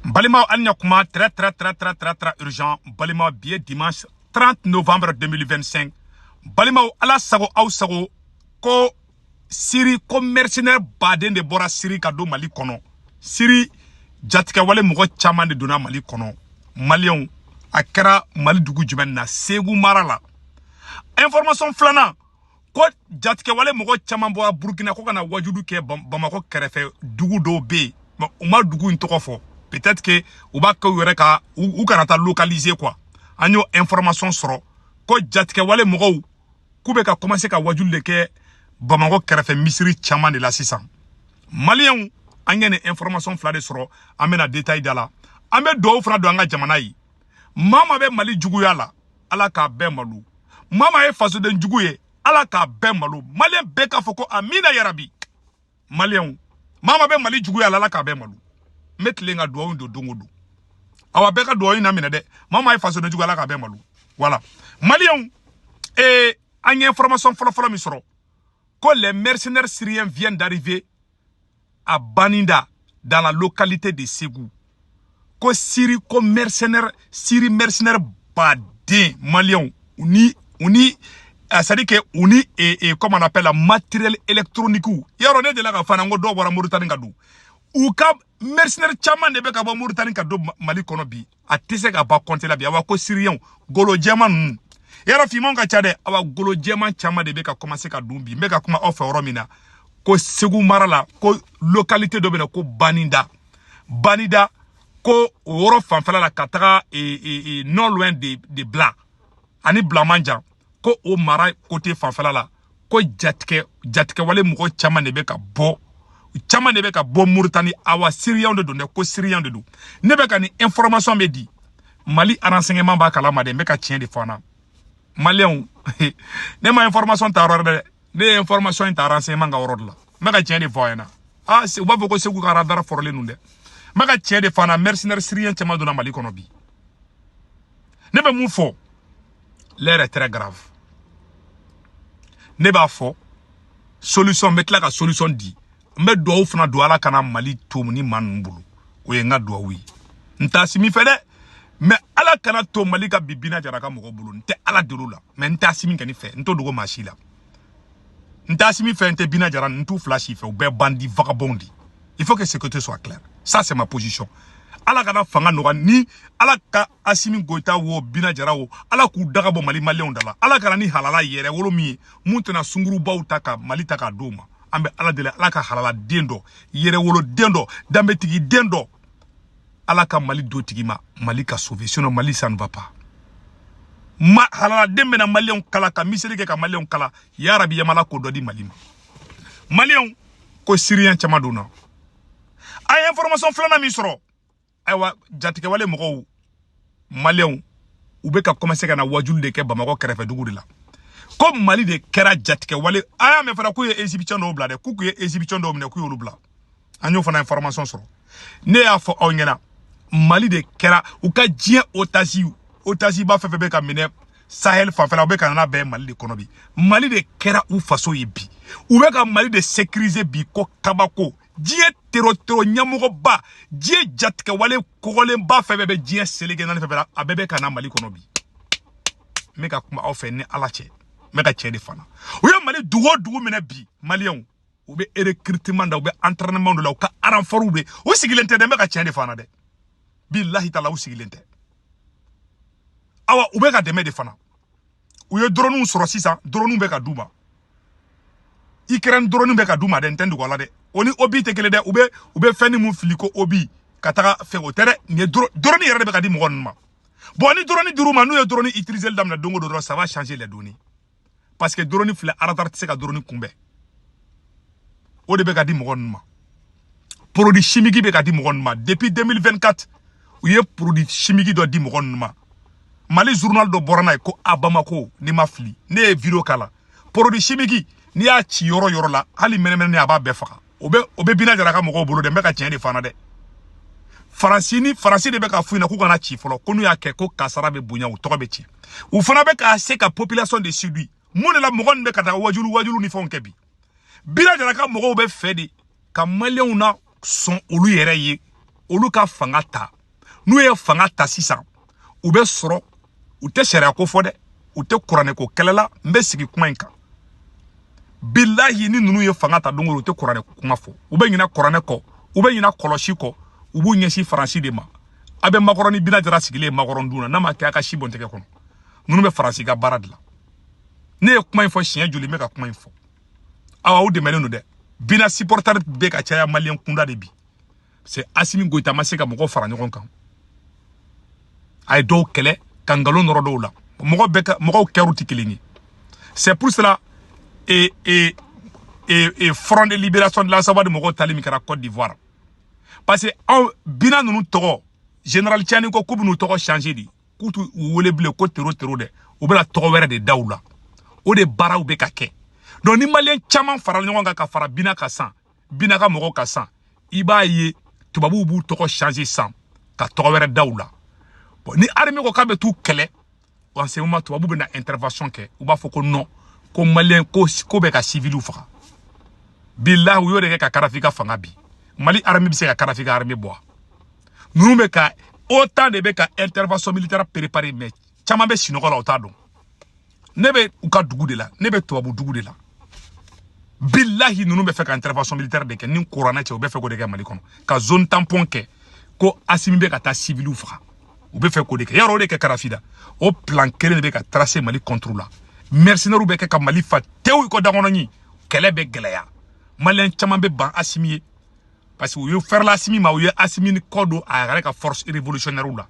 Balima Anyakuma, très urgent. Balima billet dimanche 30 novembre 2025. Balima ala sago au sago ko Siri ko mercenaire baden de bora Siri kado Mali kono. Siri jatika wale mugo chaman de dona Mali kono. Malion akera Mali dugu jumen na Segu Marala. Information flana ko jatika wale mugo chaman bora Burkina ko kana wajudu ke Bamako kerefe dugu do be. Uma dugu intokofo. Peut-être que ou ba ko yoreka ou kanata localiser quoi. Anyo information soro ko jatika wale mugo kube ka commencer ka wajul leke Bamako kerefe misiri chaman de la 600. Malien angene information flade soro amena détail dala. Ame do fra do anga jamana yi. Mama be Mali jugu yala ala ka be malu. Mama e faso den jugu ye ala ka be malu. Malien be ka foko amina yarabi. Malien mama be Mali jugu yala ala ka be malu. Metlenga do ndo dongodo. Awa be ka do ina mina de. Mama e faso den jugu ala ka be malu. Voilà. Malien anye information folo mi soro. Que les mercenaires syriens viennent d'arriver à Baninda, dans la localité de Ségou. Que Syrie, comme mercenaires, Syrie mercenaires badin, Maliens, c'est-à-dire que comme on appelle la matériel électronique. Yaro ne de la fanango do wara Mauritanie kadu. Ou ka mercenaires chaman de beka ba Mauritanie kadu Mali konobi. A tese ka ba compter la bi awa ko Syrien golo diamant. Yara fimon ka chade awa golo diamant chama de beka commencer ka dumbi meka kuma offer romina ko Segu Marala ko localité do bena ko Baninda ko woro fanfala la katara non loin de Bla ani Blamanja ko o mara côté fanfala la ko jatke wale muko chama de beka bo Mauritanie awa Syrian de do ko Syrian de do ne beka ni information me di Mali renseignement ba kala ma de meka tien de fana Malien ne ma information ta rorde ne information ta renseignement ga rorde la maka tien de voyana ah c'est ba boko Segu ka radar forle nunde maka tien de fana mercenaire syrien chama do na Mali kono bi ne be mu fo l'air est très grave ne ba fo solution mettre la solution di me do fana do ala kana Mali to ni man mbulu o ye nga do wi nta simi fede mais ala kana to Mali ka bibina jaraka moko bulu nte ala delula mais nta simi kani fe nto dogo machila nta simi fe nte bina jara ntu flash fe ou be bandi vagabondi. Il faut que ce côté soit clair. Ça c'est ma position. Ala kana fanga no ni ala ka asimi goita wo bina jara wo ala ku daga bo Mali Malien dala ala kana ni halala yere wolo mi muntena sunguru bautaka Mali taka doma ambe ala dele ala ka halala dendo yere wolo dendo dambe tigi dendo ala ka Mali do tigima Mali ka sauver sinon Mali ça ne va pas. Ma halala dembe na Malien kala ka misiri ke ka Malien kala ya rabi yamala ko dodi Mali Malien ko Syrien chamaduna ay information flana mi soro aywa jatike wale moko Malien ou be ka commencer kana wajul de ke Bamako kerefe dugu de la comme Mali de kera jatike wale aya me fana ku ye exhibition do bla de ku ye exhibition do mne ku yo bla anyo fana information soro ne ya fo ongena Mali de kera ou ka dien otasi ba fefe be ka mine Sahel fanfela be ka na be Mali de konobi Mali de kera ou faso yebi ou be ka Mali de sécuriser bi ko kabako dien tero nyamugo ba dien jatke wale kogole ba fefe be dien selege na fefe abebe ka na Mali konobi meka kuma ofe ne alache meka chede fana ou ya Mali dugo mine bi Malien ou be recrutement da ou be entraînement de la ou ka renfort ou be ou sigilente de meka chede fana de billahi taala ou sigilente awa ube ka deme de fana uye drone soro sisa drone be ka duma ikren drone be ka duma de ntendu ko la de oni obi tekele de ube feni mu filiko obi kataka fe o tere ni drone yere de be ka di mo ma bon ni drone duruma nu ye drone utiliser le damna dongo do ça va changer les données parce que drone fle aratar tse ka drone kumbe o de be ka di mo ma produit chimique be ka di mo ma depuis 2024 uye produit chimique do di mo ma Mali journal do borana ko Bamako ni mafli ne video kala produit chimique ni a ci yoro la hali menemene ne aba be faka obe bina jara ka moko bolo de meka tien de fana de France de be ka fuina ku kana ci folo konu ya ke ko kasara be bunya u to be ci u fana be ka se ka population de sud mon la mo be ka ta wajulu ni fon kebi bina jara ka moko be fedi ka Malien na son olu yere yi olu ka fanga ta n'u ye fanga ta sisan u bɛ sɔrɔ u tɛ sariya ko fɔ dɛ u tɛ kuranɛ ko kɛlɛ la n bɛ sigi kuma in kan billahi ni ninnu ye fanga ta don o don u tɛ kuranɛ kuma fɔ u bɛ ɲinɛ kuranɛ kɔ u bɛ ɲinɛ kɔlɔsi kɔ u b'u ɲɛsin faransi de ma a bɛ makɔrɔni Bina Jara sigilen makɔrɔni dun na n'a ma kɛ a ka si bɔn tɛgɛ kɔnɔ ninnu bɛ faransi ka baara de la ne ye kuma in fɔ siɲɛ joli n bɛ ka kuma in fɔ awa u dɛmɛlen don dɛ Bina supporter bɛ ka caya maliyɛn kunda de bi c'est Assimi Goïta ma se ka mɔgɔw fara ɲɔgɔn kan a ye dɔw kɛlɛ ka nkalon nɔrɔ dɔw la mɔgɔw kɛr'u tɛ kelen ye c'est pour cela Front de libération de la Savoie de mɔgɔw tali min kɛra Côte d'Ivoire parce que Bina ninnu tɔgɔ général Tiani ko k'u bɛn'u tɔgɔ changer de k'u t'u wele bilen ko tero dɛ u bɛna tɔgɔ wɛrɛ de da u la o de baaraw bɛ ka kɛ donc ni maliyɛn caman farala ɲɔgɔn kan ka fara Bina ka san Bina ka mɔgɔw ka san i b'a ye tubabuw b'u tɔgɔ changer san ka tɔgɔ wɛrɛ da u la bon ni armée ko k'a bɛ t'u kɛlɛ en ce moment tubabuw bɛna intervention kɛ u b'a fɔ ko non ko maliyɛn ko bɛ ka civiliw faga billahi u y'o de kɛ ka Kadafi ka fanga bi Mali armée bɛ se ka Kadafi ka armée bɔ ninnu bɛ ka autant de bɛ ka intervention militaire préparer mais caman bɛ sinɔgɔ la u t'a dɔn ne bɛ u ka dugu de la ne bɛ tubabu dugu de la billahi ninnu bɛ fɛ ka intervention militaire de kɛ ni kuranɛ cɛ u bɛ fɛ k'o de kɛ Mali kɔnɔ ka zone tampon kɛ ko Assimi bɛ ka taa civiliw faga u bɛ fɛ k'o de kɛ yarɔ o de kɛ Kadafi da o plan kelen de bɛ ka tracer Mali contre la mercenaires bɛ kɛ ka Mali fa tew ko dakɔnɔni kɛlɛ bɛ gɛlɛya maliyɛn caman bɛ ban Assimi ye parce que u ye fɛrɛla Assimi ma u ye Assimi ni kɔ don a yɛrɛ ka force révolutionnaire la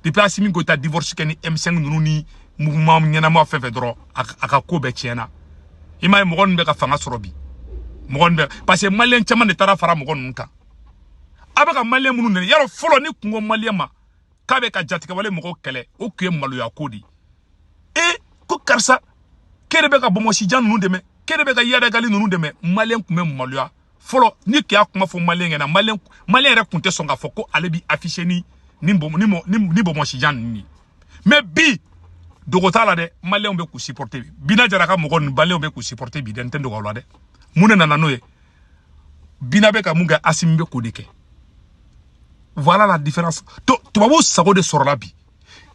depuis Assimi Goïta divorce kɛ ni M5 ninnu ni mouvement ɲɛnama fɛn fɛn dɔrɔn a ka ko bɛɛ tiɲɛna i m'a ye mɔgɔ ninnu bɛ ka fanga sɔrɔ bi mɔgɔ ninnu bɛ parce que maliyɛn caman de taara fara mɔgɔ ninnu kan a bɛ ka maliyɛn minnu nɛni yarɔ fɔlɔ ni kun ko maliyɛn ma k'a bɛ ka jatigɛwale mɔgɔw kɛlɛ o tun ye maloya ko de ko karisa k'e de bɛ ka bɔnbɔnsijan ninnu dɛmɛ k'e de bɛ ka yadagali ninnu dɛmɛ maliyɛn tun bɛ maloya fɔlɔ ni k'i y'a kuma fɔ maliyɛn ɲɛna maliyɛn yɛrɛ tun tɛ sɔn k'a fɔ ko ale bi afficher ni bɔnbɔnsijan ninnu ye mais bi dogo t'a la dɛ maliyɛnw bɛ k'u supporter Bina Jara ka mɔgɔ ninnu maliyɛnw bɛ k'u supporter bi dɛ n tɛ dogo la dɛ mun de nana n'o ye Bina bɛ ka mun kɛ Assimi bɛ k'o de kɛ voilà la différence tubabuw sago de sɔrɔla bi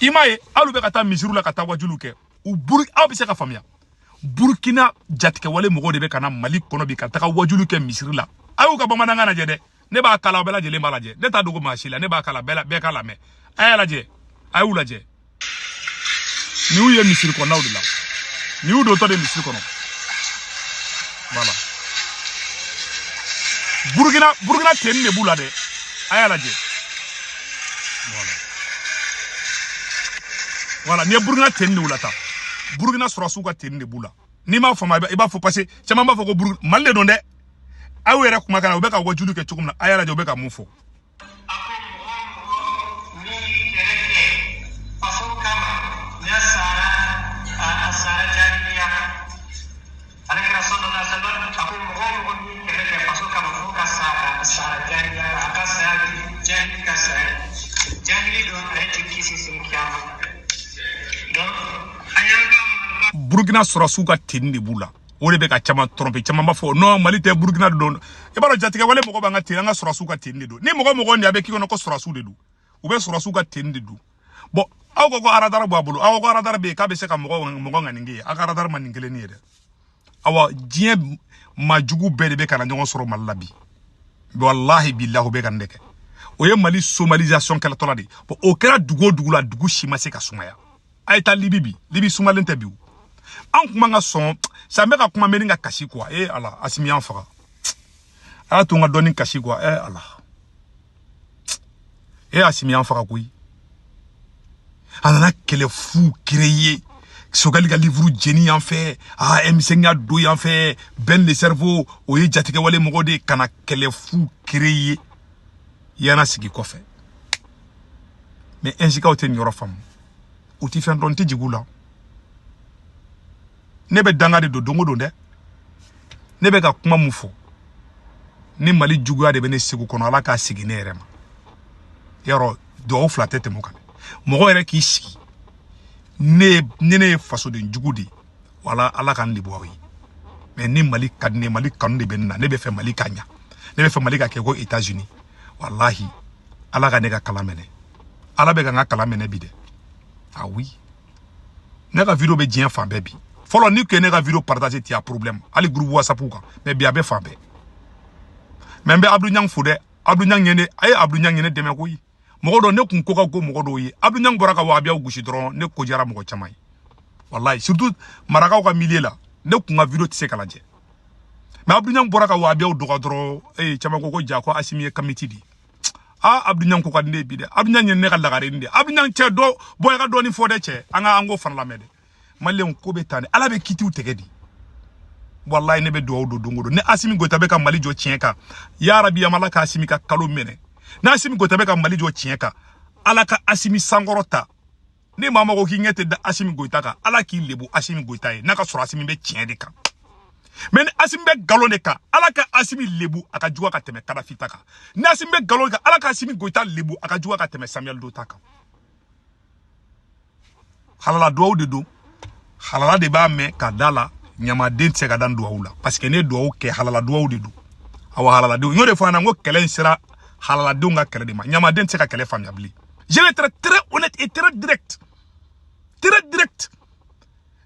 i m'a ye hali u bɛ ka taa misiriw la ka taa wajuliw kɛ aw bɛ se ka faamuya Burkina jatigɛwale mɔgɔw de bɛ ka na Mali kɔnɔ bi ka taga wajuliw kɛ misiri la a y'u ka bamanankan lajɛ dɛ ne b'a kala bɛɛ lajɛlen b'a lajɛ ne t'a dogo maa si la ne b'a kala bɛɛ k'a lamɛn a y'a lajɛ a y'u lajɛ ni y'u ye misiri kɔnɔnaw de la ni y'u dontɔ de misiri kɔnɔ voilà Burkina tenni de b'u la dɛ a y'a lajɛ voilà ni ye Burkina tenni de b'u la tan Burkina sɔrɔsiw ka tenni de b'u la n'i m'a faamu i b'a fɔ parce que caman b'a fɔ ko Mali de don dɛ aw yɛrɛ kumakan na u bɛ ka wajuliw kɛ cogo min na a y'a lajɛ u bɛ ka mun fɔ Burkina sɔrɔsiw ka tenni de b'u la o de bɛ ka caman tromper caman b'a fɔ non Mali tɛ Burkina de don i b'a dɔn jatigɛwale mɔgɔ b'an ka tenni an ka sɔrɔsiw ka tenni de don ni mɔgɔ nin a bɛ k'i kɔnɔ ko sɔrɔsiw de don u bɛ sɔrɔsiw ka tenni de don bon aw ko radar b'a bolo aw ko radar bɛ yen k'a bɛ se ka mɔgɔ ŋaninge ye aw ka radar ma nin kelen ye dɛ awa diɲɛ majugu bɛɛ de bɛ ka na ɲɔgɔn sɔrɔ Mali la bi wallahi billahi u bɛ ka nin de kɛ o ye Mali somalisation kɛlɛtɔ la de bon o kɛra dugu o dugu la dugu si ma se ka sumaya a ye taa Libi bi Libi sumalen tɛ bi an kuma ka sɔn sa n bɛ ka kuma mɛ ni ka kasi quoi ala Assimi y'an faga ala to n ka dɔɔni kasi quoi ala Assimi y'an faga koyi a nana kɛlɛ fu créer Sogali ka livre jeni yan fɛ M5 y'a don yan fɛ Ben le cerveau o ye jatigɛwale mɔgɔ de kana kɛlɛ fu créer yana sigi kɔfɛ mais insikaw tɛ nin yɔrɔ faamu u ti fɛn dɔn n tɛ jigin u la ne bɛ danga de don don o don dɛ ne bɛ ka kuma mun fɔ ni Mali juguya de bɛ ne segu kɔnɔ ala k'a sigi ne yɛrɛ ma yarɔ dugawu fila tɛ tɛmɛ o kan mɔgɔ yɛrɛ k'i sigi ne ye fasoden jugu de wala ala k'an de bɔ aw ye mais ni Mali ka di ne Mali kanu de bɛ ne na ne bɛ fɛ Mali ka ɲa ne bɛ fɛ Mali ka kɛ ko États-Unis wallahi ala ka ne ka kala mene ala be ka nga kala mene bi de ah oui ne ka vidéo be dien fan be bi follow ni que ne ka vidéo partager ti a problème ali groupe WhatsApp ka mais bi abe fan be mais be Abdou Niang fo de Abdou Niang nyene ay Abdou Niang nyene deme ko yi mogo do ne kun ko ka go mogo do yi Abdou Niang bora ka wa bia gushi dron ne ko jara mogo chamay wallahi surtout marakaw ka milieu la ne kun ga vidéo tise kala je mais Abdou Niang bora ka wa bia do ka dron chama ko jako asimi committee di Abdou Niang ko ka ne bi de Abdou Niang ne ka lagare ndi Abdou Niang che do boy ka do ni fo de che anga ango fan la mede malen ko be tane ala be kiti u tegedi wallahi ne be do dongo ne asimi Goita be ka Mali jo tienka ya rabbi amala ka asimi ka kalo mene na asimi Goita be ka Mali jo tienka ala ka asimi sangorota ne mama ko ki ngete da asimi Goita ka ala ki lebu asimi Goita e naka sura asimi be tien de ka men asimi be galone ka ala ka asimi lebu aka juwa ka teme Kadhafi taka na asimi be galone ka ala ka asimi Goita lebu aka juwa ka teme Samuel Doe taka halala do de do halala de ba me ka dala nyama den tse ka dan duwawu la parce que ne duwawu ke halala duwawu de do awa halala de no de fana ngo kelen sira halala de nga kele de ma nyama den tse ka kele family je vais être très honnête et très direct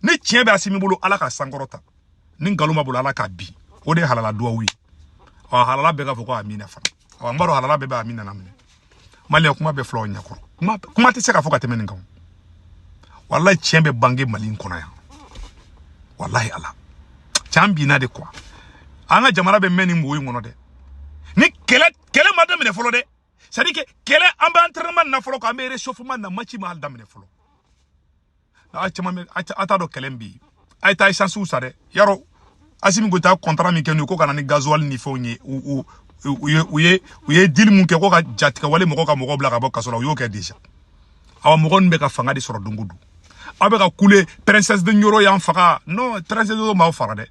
ne tien be asimi bolo ala ka sangorota ni ngaluma bolo ala ka bi o de halala duwawu awa halala be ka foko amina fana awa mbaro halala be ba amina na mine mali kuma be flow nyakoro kuma te se ka foka temeni ngam wallahi tien be bange Mali nkona ya wallahi ala chambina de quoi anga jamana be meni mboyi ngono de ni kele madame ne folo de ça dit que kele amba entraînement na folo ko amé réchauffement na match ma dam ne folo na chama me ata do kelembi ay tay sansu sa de yaro asimi Goita contrat mi kenu ko kana ni gasoil ni fonye uye deal mun ke ko ka jatika wale moko ka moko bla ka boka solo yo ke déjà awa moko nbe ka fanga di soro dungudu abe ka kule princesse de Nyoro yan faka non princesse de ma fara de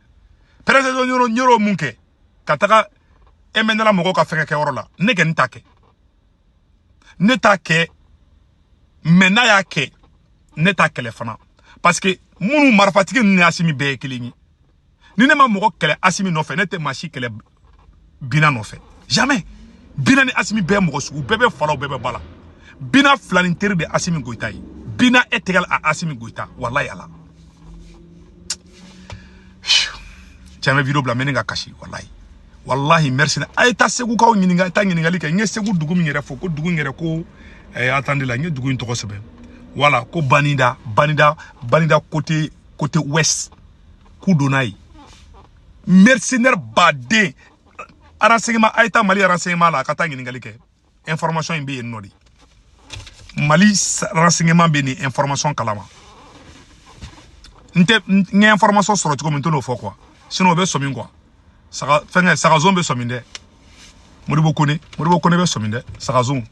princesse de Nyoro munke kataka emenela moko ka feke ke orola ne ke ntake ne take mena ya ke ne take le fana parce que munu marfatike ni asimi be kilingi ni ne ma moko kele asimi no fe ne te machi kele bina no fe jamais bina ni asimi be moko su bebe fala bebe bala bina flaninteri de asimi Goita yi bina est égal à Assimi Goita wallahi ala tiens vidéo bla meninga kashi wallahi merci ay ta segu ka nyininga ta nyininga like nge segu dugu mi ngere fo ko dugu ngere ko attendez la nge dugu ntoko sebe voilà ko banida côté ouest Kudonai mercenaire badé renseignement ayta Mali renseignement la kata nyininga like information imbe yenodi Mali renseignement beni information kalama nte nge information soro tiko minto no fo quoi sinon be somin quoi saka zone be somin de Modibo Kone be somin de saka zone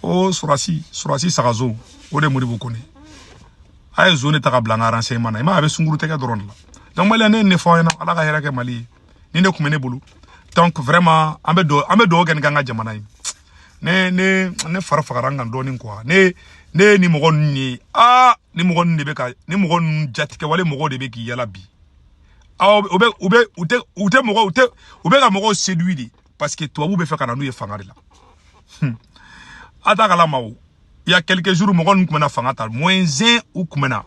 oh surasi saka zone o de Modibo Kone ay zone ta ka blanga renseignement na ma be sunguru teke doron la donc Mali ne fo na ala ka hera ke Mali ni ne kumene bulu donc vraiment ambe do gen ganga jamana yi ne farfagaranga ndoni quoi ne ni mogon ni ni mogon be ka ni mogon jatike wale mogo de be ki yala bi ute ka mogo séduit parce que toi vous be fait kana nou ye fangari la ata kala mawo il y a quelques jours mogon kumena fangata moins 1 ou kumena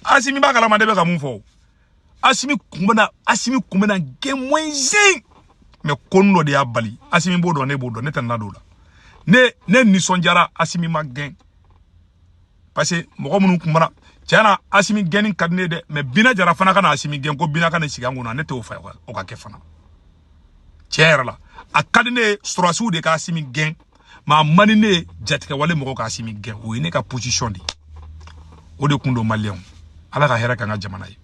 asimi ba kala ma de be ka mun fo asimi kumena ge moins 1 mais kono de abali asimi bodo ne tan na do la ne ni sonjara asimi magen parce que moko munu kumara tiana asimi genin kadne de mais bina jara fana kana asimi gen ko bina kana sigangu na ne te o fa o ka ke fana tiera la akadne stroasu de ka asimi gen ma manine jatika wale moko ka asimi gen o ne ka position di o de kundo malien ala ka hera ka nga jamana yi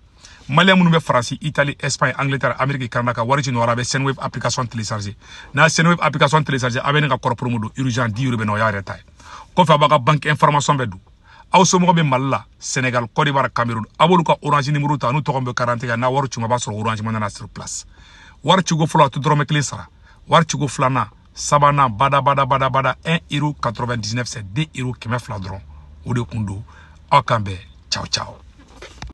Malien munu be France, Italie, Espagne, Angleterre, Amérique, Canada, Wariti no arabe Senwave application téléchargée. Na Senwave application téléchargée abene ka korpro modo urgent 10 euro be no ya retay. Ko fa baka banque information be du. Aw so mo be Malla, Sénégal, Côte d'Ivoire, Cameroun. Abolu ka Orange numéro ta nu to be 40 na waru chuma ba so Orange manana sur place. War chugo flo to drome clé sara. War chugo flana sabana bada 1,99 €, c'est 2 € qui me fladron. Ode kundo akambe ciao ciao.